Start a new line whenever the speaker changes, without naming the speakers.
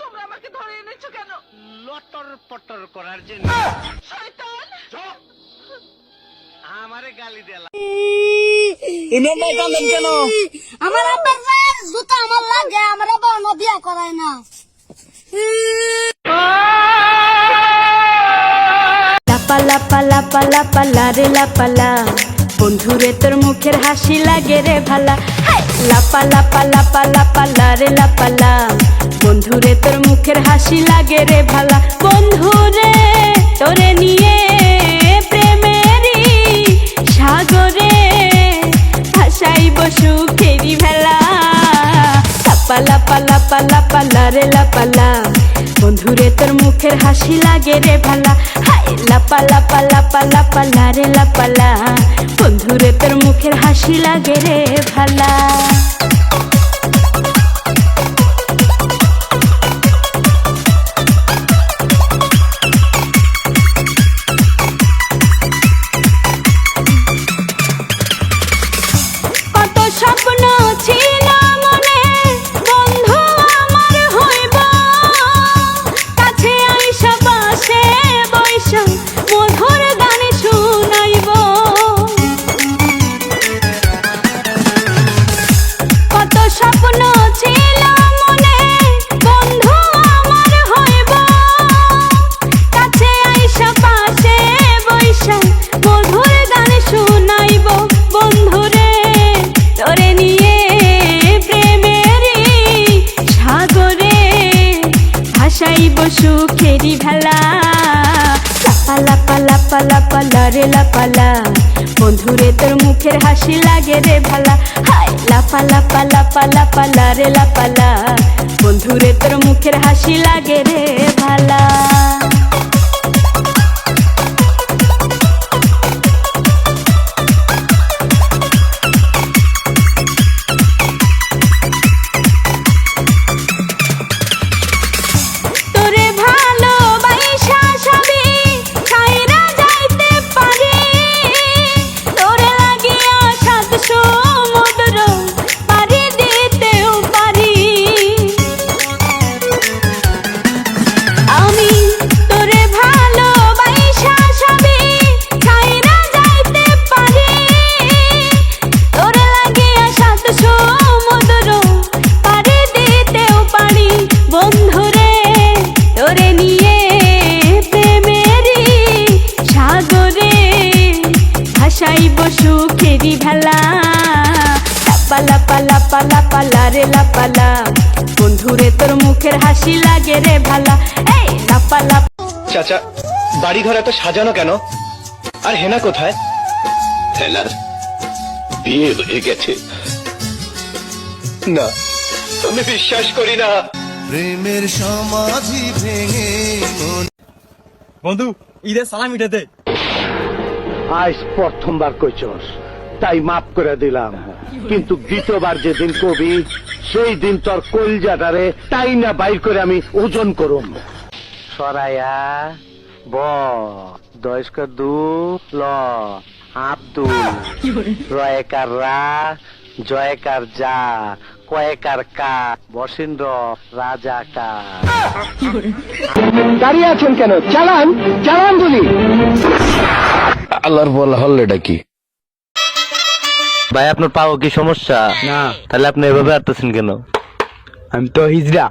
তোমরা আমাকে ধরে এনেছো কেন?
লটর পটর করার জন্য।
শয়তান!
আমারে গালি দেলা।
ইমেলটা কাঁদেন কেন?
আমার আব্বার পায়ের জুতা আমার লাগে, আমার আব্বা আমার বিয়া করায় না।
লাপালা পালা পালা পালা রে লাপালা, বন্ধুরে তোর মুখের হাসি লাগে রে ভালা। লাপালা পালা পালা পালা রে লাপালা, বন্ধুরে তোর মুখের হাসি লাগে রে ভালা। বন্ধুরে তোরে নিয়ে প্রেমেরই সাগরে ভাসাইব সুখেরি ভেলা। লাপালা পালা পালা পালা রে লাপালা, বন্ধুরে তোর মুখের হাসি লাগে রে ভালা। লাপালা পালা পালা পালা রে লাপালা, বন্ধুরে তোর মুখের হাসি লাগে রে ভালা। কত স্বপ্ন ছিল মনে, বন্ধু আমার হইব, কাছে আইসা পাশে বৈশা মধুর গান শুনাইব। কত স্বপ্ন ছিল মনে, বন্ধু আমার হইব, কাছে আইসা পাশে বৈশা মধুর গান শুনাইব। বন্ধুরে তোরে নিয়ে প্রেমেরই সাগরে ভাসাইব সুখেরি ভেলা। লাপালা পালা পালা পালা রে লাপালা, বন্ধুরে তোর মুখের হাসি লাগে রে ভালা। লাপালা পালা পালা পালা রে লাপালা, বন্ধুরে তোর মুখের হাসি লাগে রে ভালা। তোরে ভালোবাসা সবই ছাইরা যাইতে পারি, তোরে লাগিয়া সাত সমুদ্র পাড়ি দিতেও পারি। আমি তোরে ভালোবাসা সবই ছাইরা যাইতে পারি, তোরে লাগিয়া সাত সমুদ্র পাড়ি দিতেও পারি। বন্ধুরে তোরে নিয়ে প্রেমেরই সাগরে ভাসাইব সুখেরি ভেলা। লাপালা পালা পালা পালা রে লাপালা, বন্ধুরে তোর মুখের হাসি লাগে রে ভালা। এই লাপালা।
চাচা, বাড়ি ঘর এত সাজানো কেন? আর হেনা কোথায়?
হেনার বিয়ে হয়ে গেছে।
না, আমি বিশ্বাস করি না।
প্রেমের সমাধি ভেঙে
বন্ধু, ঈদের সালামিটা দে।
আজ প্রথমবার কইছস, তাই মাফ করে দিলাম, কিন্তু দ্বিতীয়বার যেদিন কবি সেই দিন তোর কলজাটারে তাই না বাইর করে আমি ওজন করুম। সরাইয়া ব দয়স্ক দু ল আব্দুল, রয়কার রা জয়কার যা, কয়েকার কা বসিন্দ্র রাজা কা। দাঁড়িয়ে আছেন কেন? চালান চালান বলি।
আল্লাহর বলা হল্লেটা কি?
ভাই আপনার পাও কি সমস্যা?
না,
তাহলে আপনি এভাবে আটতেছেন কেন?
আমি তো হিজড়া।